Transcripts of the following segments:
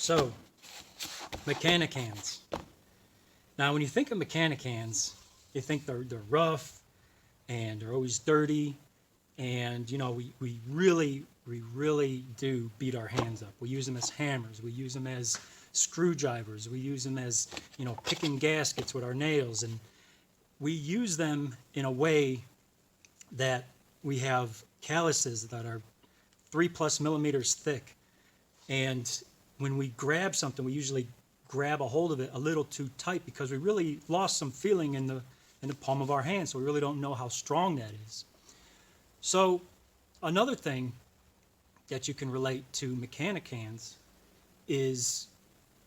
So, mechanic hands. Now, when you think of mechanic hands, you think they're rough and they're always dirty, and you know we really do beat our hands up. We use them as hammers. We use them as screwdrivers. We use them as, you know, picking gaskets with our nails, and we use them in a way that we have calluses that are 3+ millimeters thick, and when we grab something, we usually grab a hold of it a little too tight because we really lost some feeling in the palm of our hand, so we really don't know how strong that is. So another thing that you can relate to mechanic hands is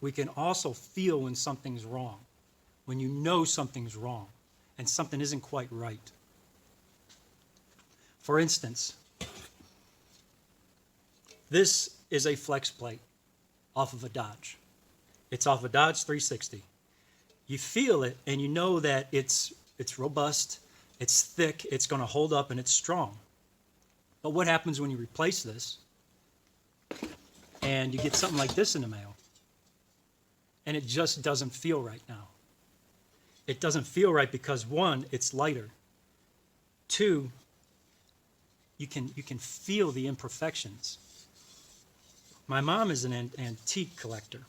we can also feel when something's wrong, when you know something's wrong and something isn't quite right. For instance, this is a flex plate off of a Dodge. It's off a Dodge 360. You feel it and you know that it's robust, it's thick, it's going to hold up, and it's strong. But what happens when you replace this and you get something like this in the mail and it just doesn't feel right now? It doesn't feel right because, one, it's lighter. Two, you can feel the imperfections. My mom is an antique collector,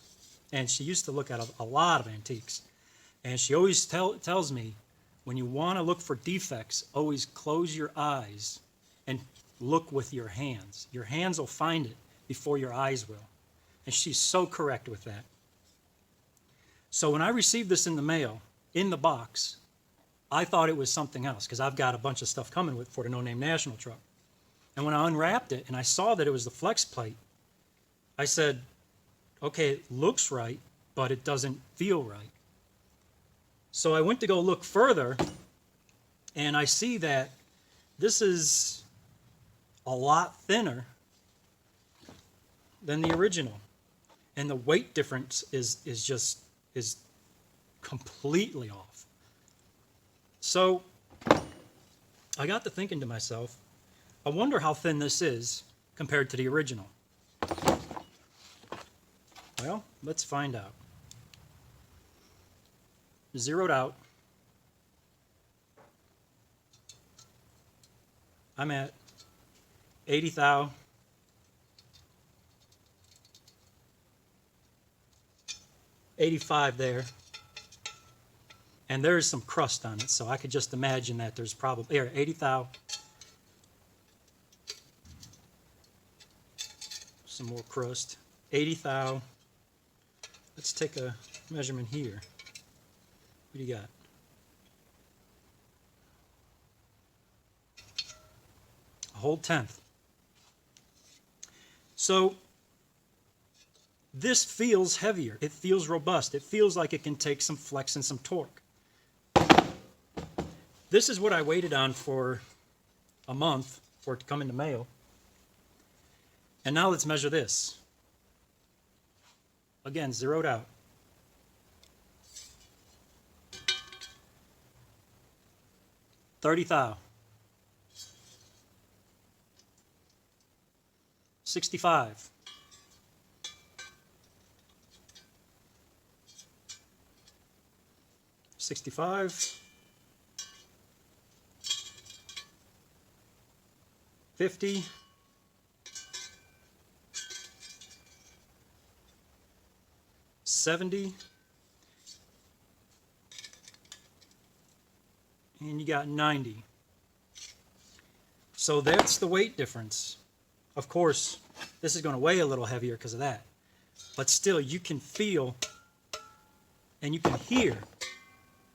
and she used to look at a lot of antiques. And she always tells me, when you want to look for defects, always close your eyes and look with your hands. Your hands will find it before your eyes will. And she's so correct with that. So when I received this in the mail, in the box, I thought it was something else because I've got a bunch of stuff coming with for the No Name National truck. And when I unwrapped it and I saw that it was the flex plate, I said, okay, it looks right, but it doesn't feel right. So I went to go look further, and I see that this is a lot thinner than the original. And the weight difference is completely off. So I got to thinking to myself, I wonder how thin this is compared to the original. Well, let's find out. Zeroed out. I'm at 80 thou. 85 there. And there's some crust on it, so I could just imagine that there's probably, here, 80 thou. Some more crust. 80 thou. Let's take a measurement here. What do you got? A whole tenth. So this feels heavier. It feels robust. It feels like it can take some flex and some torque. This is what I waited on for a month for it to come in the mail. And now let's measure this. Again, zeroed out. 30 thou. 65. 65. 50. 70. And you got 90. So that's the weight difference. Of course, this is going to weigh a little heavier because of that. But still, you can feel and you can hear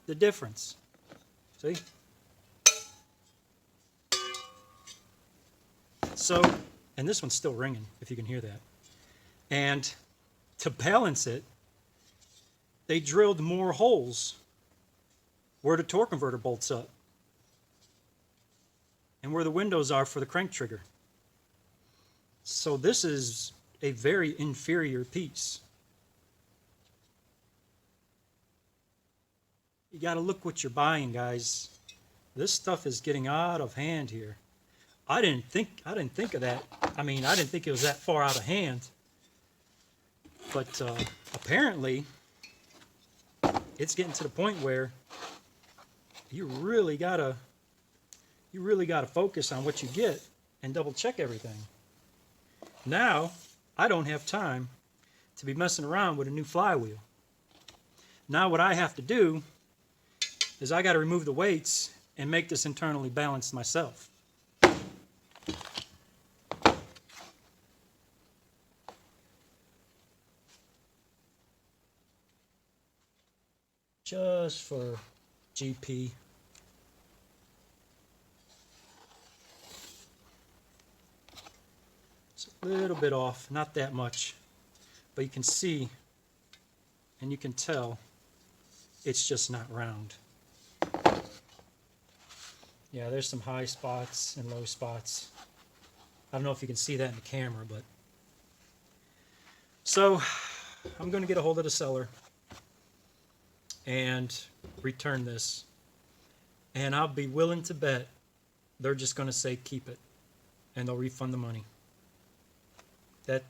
the difference. See? So, and this one's still ringing, if you can hear that. And to balance it, they drilled more holes where the torque converter bolts up and where the windows are for the crank trigger. So this is a very inferior piece. You got to look what you're buying, guys. This stuff is getting out of hand here. I didn't think of that. I mean, I didn't think it was that far out of hand. But apparently, it's getting to the point where you really gotta focus on what you get and double check everything. Now, I don't have time to be messing around with a new flywheel. Now what I have to do is I got to remove the weights and make this internally balanced myself. Just for GP. It's a little bit off, not that much, but you can see and you can tell it's just not round. Yeah, there's some high spots and low spots. I don't know if you can see that in the camera, but so I'm going to get a hold of the seller and return this, and I'll be willing to bet they're just going to say keep it and they'll refund the money. That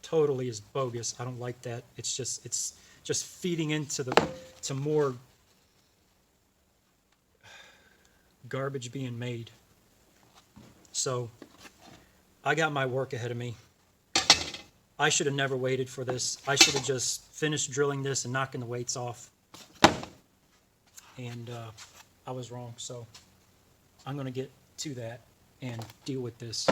totally is bogus. I don't like that. It's just feeding into to more garbage being made. So I got my work ahead of me. I should have never waited for this. I should have just finished drilling this and knocking the weights off. And I was wrong. So I'm going to get to that and deal with this.